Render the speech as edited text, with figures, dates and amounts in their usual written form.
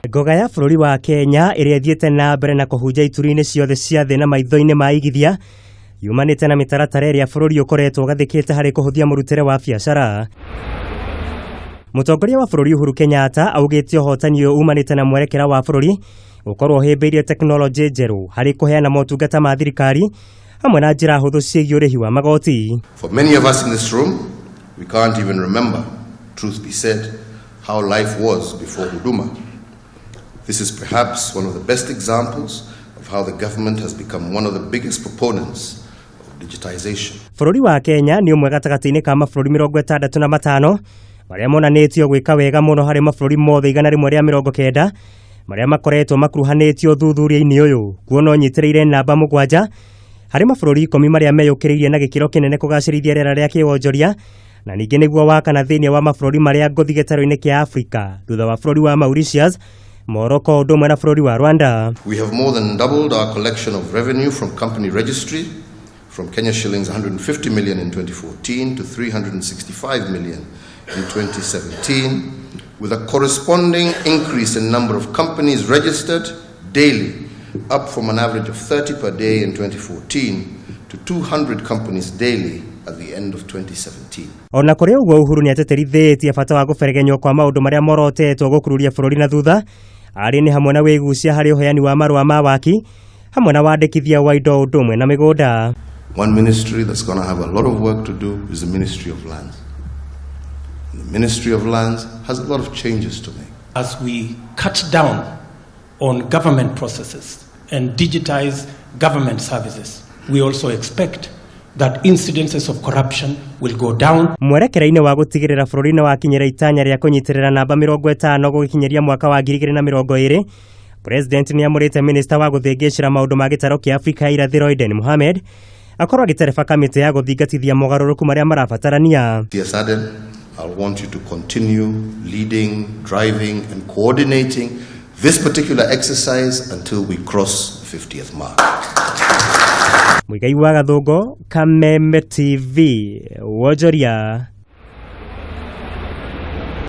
Ngoga ya bũrũri wa Kenya ĩrĩa ĩthiĩte na mbere na kũhunja ituri-inĩ ciothe cia thĩ na maitho-inĩ ma aigithia yumanĩte na mĩtaratara ĩrĩa bũrũri ũkoretwo ũgathĩkĩte harĩ kũhũthia mũrutĩre wa biacara. Mũtongoria wa bũrũri Uhuru Kenyatta augĩte ũhotani ũyũ umanĩte na mwerekera wa bũrũri ũkorwo ũhĩmbĩirie tekinoronjĩ njerũ harĩ kũheana motungata ma thirikari hamwe na njĩra hũthũ ciĩgiĩ ũrĩhi wa magoti. For many of us in this room, we can't even remember, truth be said, how life was before Huduma. This is perhaps one of the best examples of how the government has become one of the biggest proponents of digitization. Bũrũri wa Kenya nĩ ũmwe gatagatĩ-inĩ ka mabũrũri 65 marĩa monanĩtio gwĩka wega mũno harĩ mabũrũri mothe 190 marĩa makoretwo makuruhanĩtio thuthuria-inĩ ũyũ, kuona ũnyitĩrĩire namba 7 harĩ mabũrũri 10 marĩa meyũkĩrĩirie na gĩkĩro kĩnene kũgacĩrithia rĩera rĩa kĩwonjoria, na ningĩ nĩguo wakana thĩinĩ wa mabũrũri marĩa ngũthi gĩtarũ-inĩ kĩa Afrika thutha wa bũrũri wa Mauritius, Morocco ũndũ ũmwe na bũrũri wa Rwanda. We have more than doubled our collection of revenue from company registry from Kenya shillings 150 million in 2014 to 365 million in 2017, with a corresponding increase in number of companies registered daily, up from an average of 30 per day in 2014 to 200 companies daily at the end of 2017. Ona kũrĩ ũguo Uhuru nĩ ateterithĩtie bata wa gũberegenywo kwa maũndũ marĩa morotetwo gũkururia bũrũri na thutha, arĩ nĩ hamwe na wĩgucia harĩ ũheani wa marũa ma waki hamwe na wandĩkithia wa indo ũndũ ũmwe na mĩgũnda. One ministry that's going to have a lot of work to do is the Ministry of Lands. The Ministry of Lands has a lot of changes to make. As we cut down on government processes and digitize government services, we also expect that incidences of corruption will go down. Mwerekera-inĩ wa gũtigĩrĩra bũrũri nĩ wakinyĩra itanya rĩa kũnyitĩrĩra namba 50 gũgĩkinyeria mwaka wa 2020, President nĩ amũrĩte Minister wa gũthĩngĩcĩra maũndũ ma gĩtarũ kĩa Afrika ya irathĩro Eden Mohamed akorwo agĩtereba kamĩtĩ ya gũthingatithia mogarũrũku marĩa marabatarania. I want you to continue leading, driving and coordinating this particular exercise until we cross the 50th mark. Mũigai wa Gathũngũ, Kameme TV, Wonjoria.